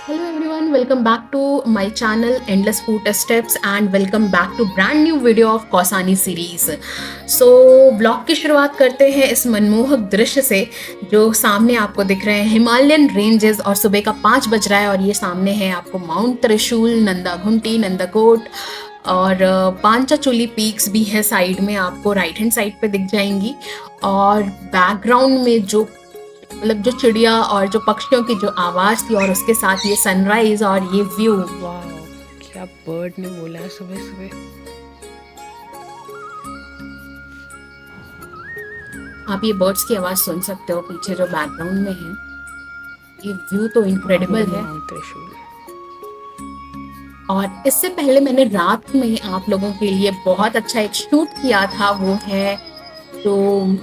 Hello everyone, welcome back to my channel Endless Food Steps and welcome back to brand new video of Kausani series. Blog की शुरुआत करते हैं इस मनमोहक दृश्य से जो सामने आपको दिख रहे हैं हिमालयन रेंजेस और सुबह का 5 बज रहा है और ये सामने है आपको माउंट त्रिशूल, नंदा घुंटी, नंदाकोट और पांचाचोली पीक्स भी है साइड में, आपको राइट हैंड साइड पे दिख जाएंगी। और बैकग्राउंड में जो जो चिड़िया और जो पक्षियों की जो आवाज थी और उसके साथ ये सनराइज और ये व्यू। वाह, क्या बर्ड ने बोला है सुबह सुबह। आप ये बर्ड्स की आवाज सुन सकते हो पीछे जो बैकग्राउंड में है। ये व्यू तो इनक्रेडिबल है। और इससे पहले मैंने रात में आप लोगों के लिए बहुत अच्छा एक शूट किया था, वो है तो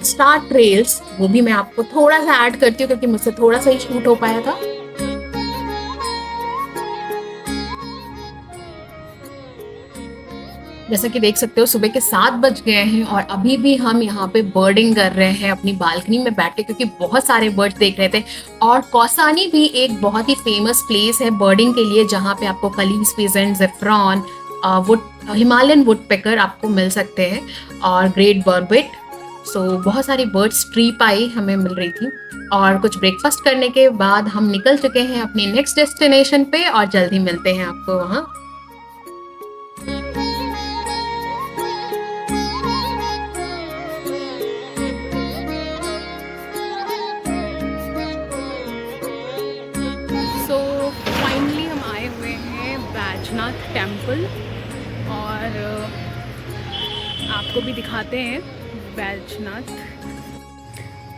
स्टार ट्रेल्स। वो भी मैं आपको थोड़ा सा ऐड करती हूँ क्योंकि मुझसे थोड़ा सा ही शूट हो पाया था। जैसा कि देख सकते हो सुबह के 7 बज गए हैं और अभी भी हम यहाँ पे बर्डिंग कर रहे हैं अपनी बालकनी में बैठ के, क्योंकि बहुत सारे बर्ड्स देख रहे थे। और कौसानी भी एक बहुत ही फेमस प्लेस है बर्डिंग के लिए, जहाँ पे आपको कलीज पीजेंट, ज़ेफ्रॉन, वुड हिमालयन वुडपेकर आपको मिल सकते हैं और ग्रेट बर्बिट। बहुत सारी बर्ड्स ट्री पाई हमें मिल रही थी। और कुछ ब्रेकफास्ट करने के बाद हम निकल चुके हैं अपनी नेक्स्ट डेस्टिनेशन पे और जल्दी मिलते हैं आपको वहाँ। फाइनली हम आए हुए हैं बैजनाथ टेम्पल और आपको भी दिखाते हैं बैजनाथ।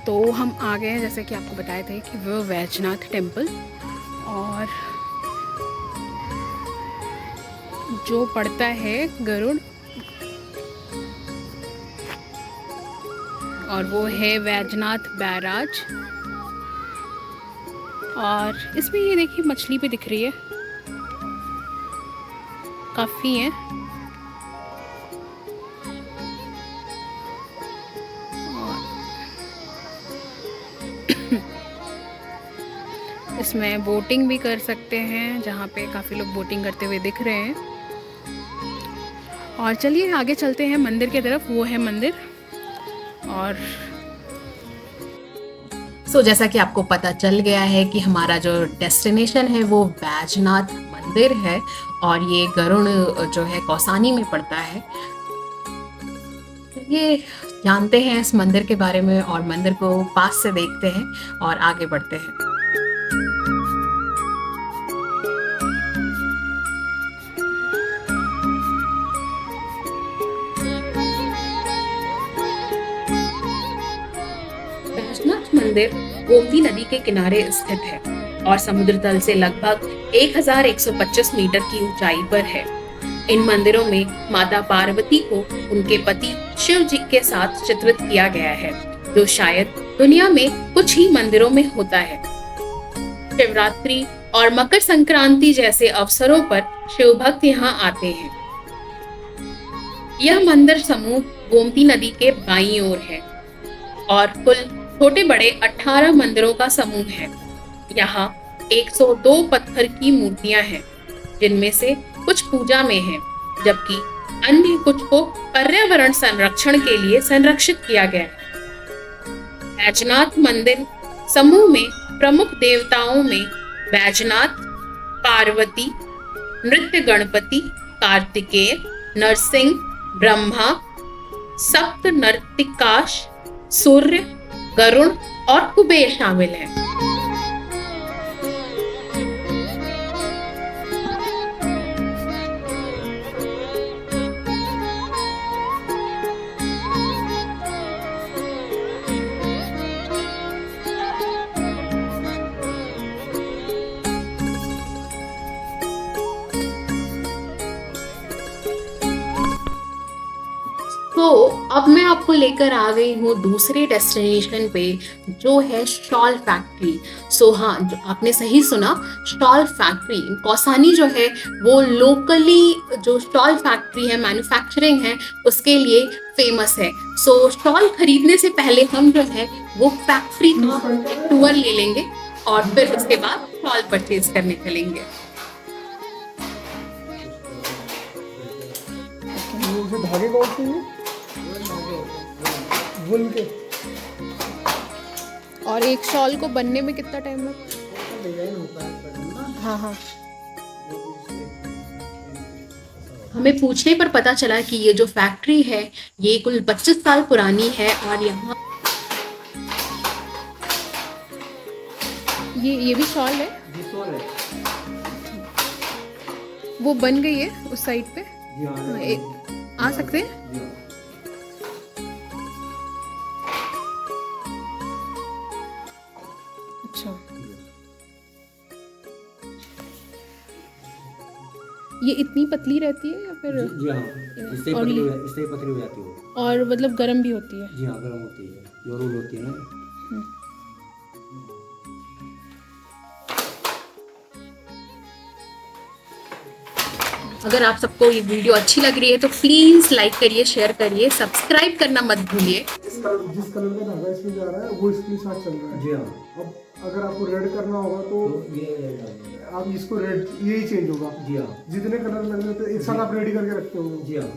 तो हम आ गए हैं, जैसे कि आपको बताए थे कि वो बैजनाथ टेम्पल, और जो पड़ता है गरुड़, और वो है बैजनाथ बैराज। और इसमें ये देखिए मछली भी दिख रही है, काफ़ी है। और इसमें बोटिंग भी कर सकते हैं, जहाँ पे काफ़ी लोग बोटिंग करते हुए दिख रहे हैं। और चलिए आगे चलते हैं मंदिर की तरफ, वो है मंदिर। और जैसा कि आपको पता चल गया है कि हमारा जो डेस्टिनेशन है वो बैजनाथ मंदिर है और ये गरुड़ जो है कौसानी में पड़ता है। ये जानते हैं इस मंदिर के बारे में और मंदिर को पास से देखते हैं और आगे बढ़ते हैं। बैजनाथ मंदिर गोमती नदी के किनारे स्थित है और समुद्र तल से लगभग 1125 मीटर की ऊंचाई पर है। इन मंदिरों में माता पार्वती को उनके पति शिव जी के साथ चित्रित किया गया है, जो शायद दुनिया में कुछ ही मंदिरों में होता है। शिवरात्रि और मकर संक्रांति जैसे अवसरों पर शिव भक्त यहाँ आते हैं। यह मंदिर समूह गोमती नदी के बाईं ओर है और कुल छोटे बड़े 18 मंदिरों का समूह है। यहाँ 102 पत्थर की मूर्तियां हैं, जिनमें से कुछ पूजा में हैं, जबकि अन्य कुछ को पर्यावरण संरक्षण के लिए संरक्षित किया गया है। बैजनाथ मंदिर समूह में प्रमुख देवताओं में बैजनाथ, पार्वती, नृत्य गणपति, कार्तिकेय, नरसिंह, ब्रह्मा, सप्त नर्तिकाश, सूर्य, गरुड़ और कुबेर शामिल हैं। अब मैं आपको लेकर आ गई हूँ दूसरे डेस्टिनेशन पे, जो है शॉल फैक्ट्री। हाँ, जो आपने सही सुना, शॉल फैक्ट्री। कौसानी जो है वो लोकली जो शॉल फैक्ट्री है, मैन्युफैक्चरिंग है, उसके लिए फेमस है। शॉल खरीदने से पहले हम जो है वो फैक्ट्री का टूर ले लेंगे और फिर उसके बाद शॉल परचेज करने चलेंगे। ये धागे कौन से हैं? वुल के। और एक शॉल को बनने में कितना टाइम लगता है? हाँ हाँ। हमें पूछने पर पता चला कि ये जो फैक्ट्री है ये कुल 25 साल पुरानी है और यहाँ ये भी शॉल है? वो बन गई है उस साइड पे? हाँ, आ सकते हैं? अच्छा, ये इतनी पतली रहती है या फिर? जी हाँ, इससे और पतली हो जाती है। और मतलब गर्म भी होती है? जी हाँ, गर्म होती है, जो रोल होती है ना। अगर आप सबको ये वीडियो अच्छी लग रही है तो प्लीज लाइक करिए, शेयर करिए, सब्सक्राइब करना मत भूलिए। जिस कलर का धागा इसमें जा रहा है वो इसके साथ चल रहा है। जी हाँ। अब अगर आपको रेड करना होगा तो ये आप इसको रेड, यही चेंज होगा। जी हाँ। जितने कलर लग जाते हैं एक साथ आप रेडी करके रखते हो। जी हाँ,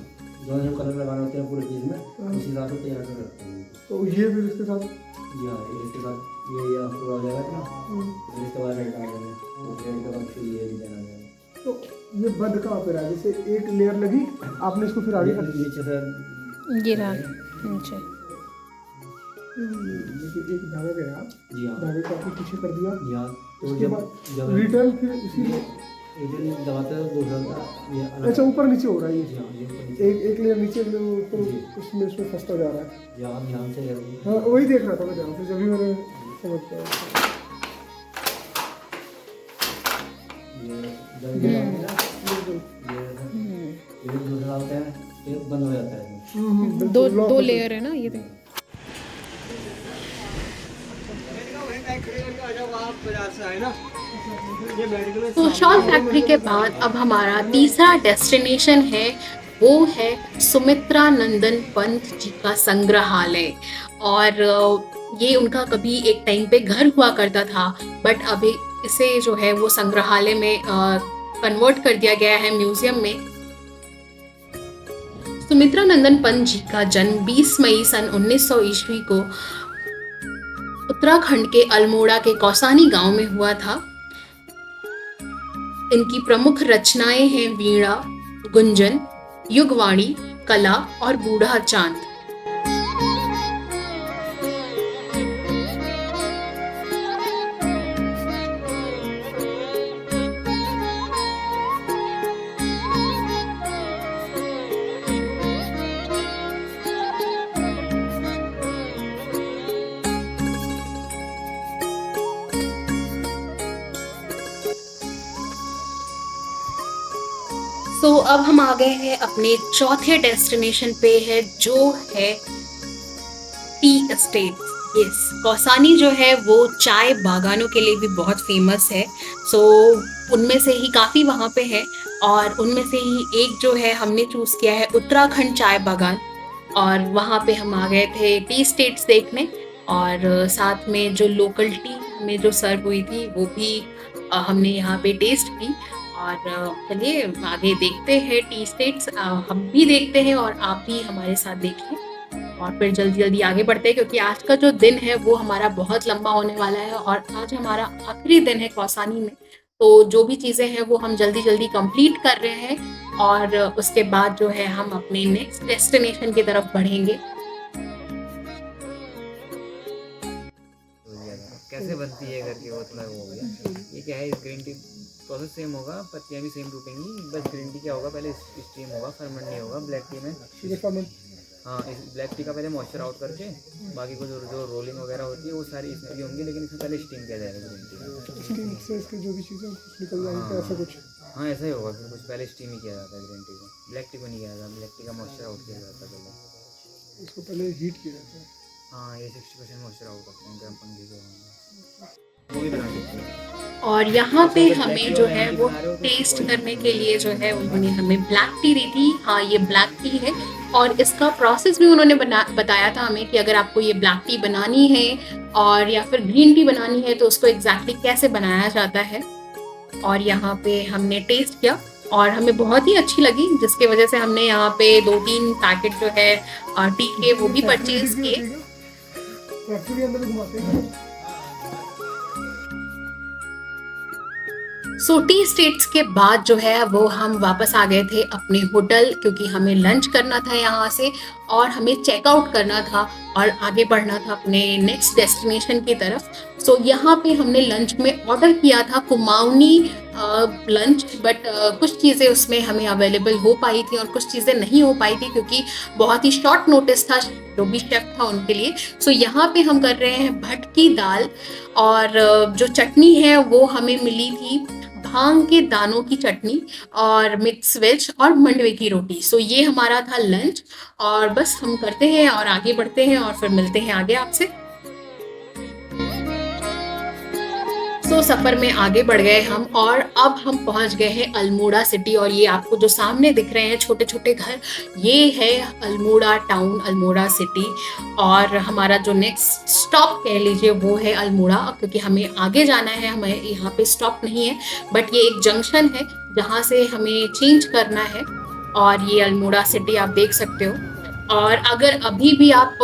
जो कलर लगाने होते हैं पूरे चीज़ में उसी हिसाब से तैयार कर रखते हैं। तो ये फिर इसके साथ। जी हाँ, इसके बाद ये पूरा हो जाएगा ना, फिर इसके बाद रेड आ जाएगा, रेड के बाद फिर ये डिजाइन आ जाएगा। तो ये बंद कहाँ पे रहा? जैसे एक लेयर लगी, आपने इसको फिर आगे कर दिया। नीचे से ये रहा नीचे। एक धागा गया, जी हाँ, धागे को आपने पीछे कर दिया। जी हाँ। तो उसके बाद जब रिटर्न फिर उसी में एक दबाते हैं दूसरा ये अलग। अच्छा, ऊपर नीचे हो रहा है जी ये। हाँ, ये ऊपर नीचे। एक लेयर नीचे, एक लेयर ऊपर, उसमें फंसता जा रहा है। जी हाँ, ध्यान से हाँ, वही देख रहा था मैं ध्यान से, जब भी मैंने समझ पाया। ये दूसरा होता है, ये बंद हो जाता है। दो लेयर है ना ये देख। तो शॉल फैक्ट्री के बाद अब हमारा तीसरा डेस्टिनेशन है, वो है सुमित्रा नंदन पंत जी का संग्रहालय। और ये उनका कभी एक टाइम पे घर हुआ करता था, बट अभी इसे जो है वो संग्रहालय में कन्वर्ट कर दिया गया है, म्यूजियम में। सुमित्रा नंदन पंत जी का जन्म 20 मई सन 1900 ईस्वी को उत्तराखंड के अल्मोड़ा के कौसानी गांव में हुआ था। इनकी प्रमुख रचनाएं हैं वीणा, गुंजन, युगवाणी, कला और बूढ़ा चांद। तो अब हम आ गए हैं अपने चौथे डेस्टिनेशन पे, है जो है टी एस्टेट। यस, कौसानी जो है वो चाय बागानों के लिए भी बहुत फेमस है। सो उनमें से ही काफ़ी वहाँ पे है, और उनमें से ही एक जो है हमने चूज़ किया है उत्तराखंड चाय बागान। और वहाँ पे हम आ गए थे टी स्टेट्स देखने, और साथ में जो लोकल टी हमें जो सर्व हुई थी वो भी हमने यहाँ पे टेस्ट की। और चलिए आगे देखते हैं टी स्टेट्स, हम भी देखते हैं और आप भी हमारे साथ देखिए, और फिर जल्दी जल्दी आगे बढ़ते हैं, क्योंकि आज का जो दिन है वो हमारा बहुत लंबा होने वाला है और आज हमारा आखिरी दिन है कौसानी में। तो जो भी चीज़ें हैं वो हम जल्दी जल्दी कंप्लीट कर रहे हैं, और उसके बाद जो है हम अपने नेक्स्ट डेस्टिनेशन की तरफ बढ़ेंगे। कैसे बनती है करके वो थोड़ा वो हो गया। ये क्या है, ग्रीन टी प्रोसेस सेम होगा, पत्तियाँ भी सेम टूटेंगी, बस ग्रीन टी क्या होगा, पहले स्टीम होगा, फर्मेंट नहीं होगा। ब्लैक टी में हाँ, इस ब्लैक टी का पहले मॉइस्चर आउट करके बाकी को जो रोलिंग वगैरह होती है वो सारी इसमें भी होंगी, लेकिन इसमें पहले स्टीम किया जाएगा ग्रीन टी का। से इसके जो भी चीज़ें निकल जाएंगी, ऐसा कुछ। हाँ, ऐसा ही होगा कि कुछ पहले स्टीम ही किया जाता है ग्रीन टी को, ब्लैक टी को नहीं किया जाता। ब्लैक टी का मॉइस्चर आउट किया जाता है पहले, इसको पहले हीट किया जाता है। हाँ, ये 60% मॉइस्चर आउट करते हैं गर्म पंखे के, वो भी बना सकते हैं। और यहाँ पे हमें जो है वो टेस्ट करने के लिए जो है उन्होंने हमें ब्लैक टी दी थी। हाँ, ये ब्लैक टी है और इसका प्रोसेस भी उन्होंने बताया था हमें कि अगर आपको ये ब्लैक टी बनानी है और या फिर ग्रीन टी बनानी है तो उसको एग्जैक्टली कैसे बनाया जाता है। और यहाँ पे हमने टेस्ट किया और हमें बहुत ही अच्छी लगी, जिसकी वजह से हमने यहाँ पे 2-3 पैकेट जो है टी के वो भी परचेज किए। फैक्ट्री अंदर भी घुमाते हैं। सो टी स्टेट्स के बाद जो है वो हम वापस आ गए थे अपने होटल, क्योंकि हमें लंच करना था यहाँ से और हमें चेकआउट करना था और आगे बढ़ना था अपने नेक्स्ट डेस्टिनेशन की तरफ। सो यहाँ पे हमने लंच में ऑर्डर किया था कुमाऊनी लंच, बट कुछ चीज़ें उसमें हमें अवेलेबल हो पाई थी और कुछ चीज़ें नहीं हो पाई थी क्योंकि बहुत ही शॉर्ट नोटिस था जो भी शेफ था उनके लिए। सो यहाँ पे हम कर रहे हैं भटकी दाल और जो चटनी है वो हमें मिली थी भांग के दानों की चटनी और मिक्स वेज और मंडवे की रोटी। सो ये हमारा था लंच और बस हम करते हैं और आगे बढ़ते हैं और फिर मिलते हैं आगे आपसे। सो सफ़र में आगे बढ़ गए हम और अब हम पहुंच गए हैं अल्मोड़ा सिटी। और ये आपको जो सामने दिख रहे हैं छोटे छोटे घर, ये है अल्मोड़ा टाउन, अल्मोड़ा सिटी। और हमारा जो नेक्स्ट स्टॉप कह लीजिए वो है अल्मोड़ा, क्योंकि हमें आगे जाना है, हमें यहाँ पे स्टॉप नहीं है बट ये एक जंक्शन है जहाँ से हमें चेंज करना है। और ये अल्मोड़ा सिटी आप देख सकते हो। और अगर अभी भी आप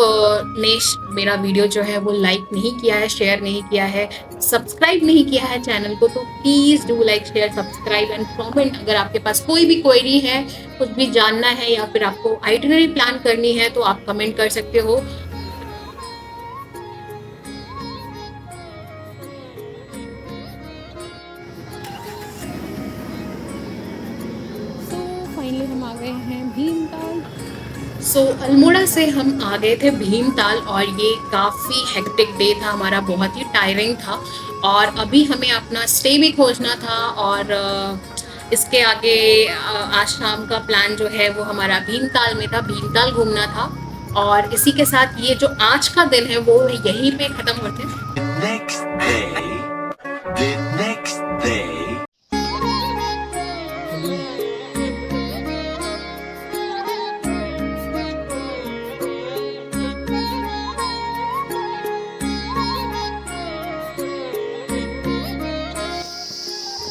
ने मेरा वीडियो जो है वो लाइक नहीं किया है, शेयर नहीं किया है, सब्सक्राइब नहीं किया है चैनल को, तो please do like, share, subscribe and comment. अगर आपके पास कोई भी क्वेरी है, कुछ भी जानना है या फिर आपको आइटिनरी प्लान करनी है तो आप कमेंट कर सकते हो। फाइनली हम आ गए हैं भीमताल। सो अल्मोड़ा से हम आ गए थे भीमताल और ये काफ़ी हेक्टिक डे था हमारा, बहुत ही टायरिंग था। और अभी हमें अपना स्टे भी खोजना था और इसके आगे आज शाम का प्लान जो है वो हमारा भीमताल में था, भीमताल घूमना था। और इसी के साथ ये जो आज का दिन है वो यहीं पे ख़त्म होते हैं। The next day.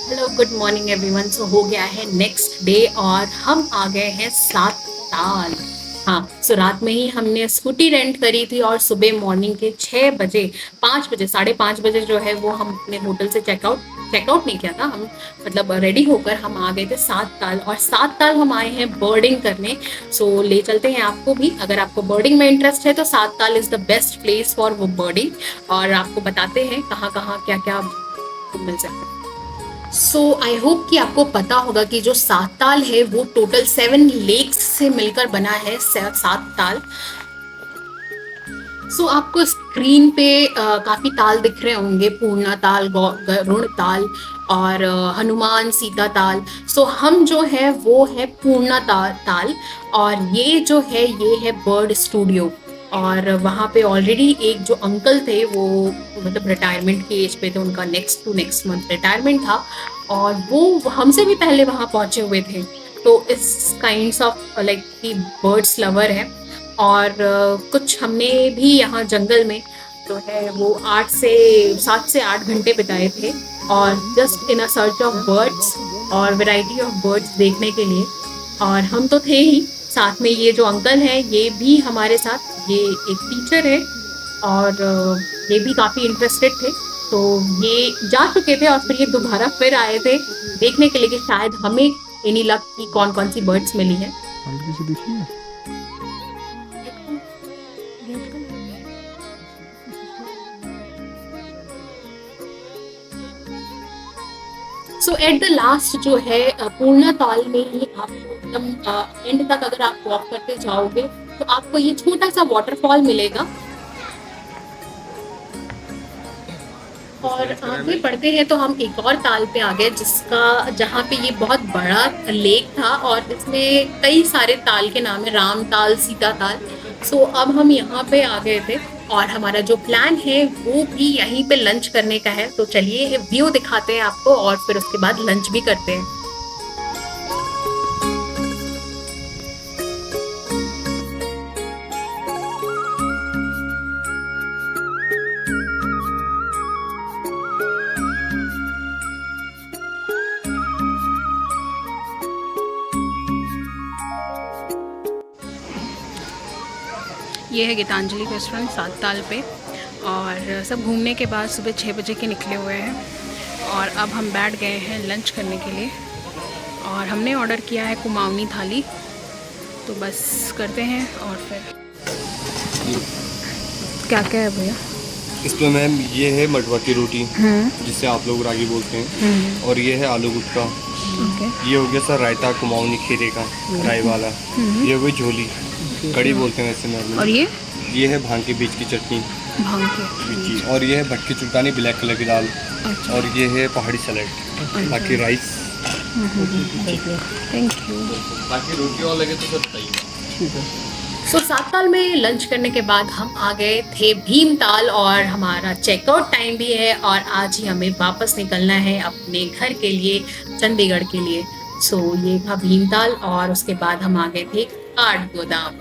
Hello, good morning everyone. So हो गया है नेक्स्ट डे और हम आ गए हैं सात ताल। हाँ, सो रात में ही हमने स्कूटी रेंट करी थी और सुबह मॉर्निंग के 6 बजे, 5 बजे, 5:30 बजे जो है वो हम अपने होटल से चेकआउट नहीं किया था, हम मतलब रेडी होकर हम आ गए थे सात ताल। और सात ताल हम आए हैं बर्डिंग करने। सो ले चलते हैं आपको भी, अगर आपको बर्डिंग में इंटरेस्ट है तो सात ताल is the best place for वो बर्डिंग। और आपको बताते हैं कहाँ कहाँ क्या क्या मिल सकता है। सो आई होप कि आपको पता होगा कि जो सात ताल है वो टोटल 7 लेक्स से मिलकर बना है सात ताल। सो आपको स्क्रीन पे काफ़ी ताल दिख रहे होंगे, पूर्णा ताल, गरुड़ ताल और हनुमान सीता ताल। सो हम जो है वो है पूर्णा ताल और ये जो है ये है बर्ड स्टूडियो। और वहाँ पे ऑलरेडी एक जो अंकल थे वो मतलब रिटायरमेंट की एज पे थे, उनका नेक्स्ट मंथ रिटायरमेंट था और वो हमसे भी पहले वहाँ पहुँचे हुए थे। तो इस काइंड्स ऑफ लाइक की बर्ड्स लवर है। और कुछ हमने भी यहाँ जंगल में जो है वो 7 से 8 घंटे बिताए थे और just in a search of birds और वैरायटी ऑफ बर्ड्स देखने के लिए। और हम तो थे ही, साथ में ये जो अंकल हैं ये भी हमारे साथ, ये एक टीचर है और ये भी काफ़ी इंटरेस्टेड थे। तो ये जा चुके थे और फिर ये दोबारा फिर आए थे देखने के लिए कि शायद हमें एनी लक की कौन कौन सी बर्ड्स मिली हैं। सो एट द लास्ट जो है पूर्णा ताल में ही आपको एकदम एंड तक अगर आप वॉक करते जाओगे तो आपको ये छोटा सा वाटरफॉल मिलेगा। और आगे बढ़ते हैं तो हम एक और ताल पे आ गए जहाँ पे ये बहुत बड़ा लेक था और इसमें कई सारे ताल के नाम है, राम ताल, सीता ताल। सो अब हम यहाँ पे आ गए थे और हमारा जो प्लान है वो भी यहीं पे लंच करने का है। तो चलिए व्यू दिखाते हैं आपको और फिर उसके बाद लंच भी करते हैं। ये है गीतांजलि रेस्टोरेंट सात ताल पे, और सब घूमने के बाद सुबह 6 बजे के निकले हुए हैं और अब हम बैठ गए हैं लंच करने के लिए। और हमने ऑर्डर किया है कुमाऊनी थाली, तो बस करते हैं। और फिर क्या क्या है भैया इसमें मैम? ये है मटवा की रोटी जिससे आप लोग रागी बोलते हैं, और ये है आलू गुटका। ये हो गया सर रायता कुमाऊनी खीरे का राई वाला। ये हो गई झोली, कड़ी बोलते हैं वैसे मैम। और ये है भांग के बीज की चटनी, भांग के। और ये है भटकी चुल्तानी ब्लैक कलर की दाल, और ये है पहाड़ी सैलेड, बाकी राइस। Thank you. बाकी रोटी और लगे तो सर बताइए। सो सात ताल में लंच करने के बाद हम आ गए थे भीमताल, और हमारा चेकआउट टाइम भी है और आज ही हमें वापस निकलना है अपने घर के लिए, चंडीगढ़ के लिए। सो ये था भीमताल, और उसके बाद हम आ गए थे काठगोदाम।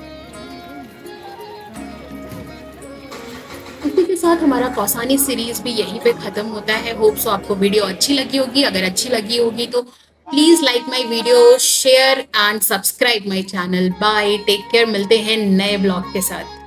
इसी के साथ हमारा कौसानी सीरीज भी यहीं पे खत्म होता है। होप सो आपको वीडियो अच्छी लगी होगी। अगर अच्छी लगी होगी तो please like my video, share and subscribe my channel. Bye, take care, मिलते हैं नए ब्लॉग के साथ।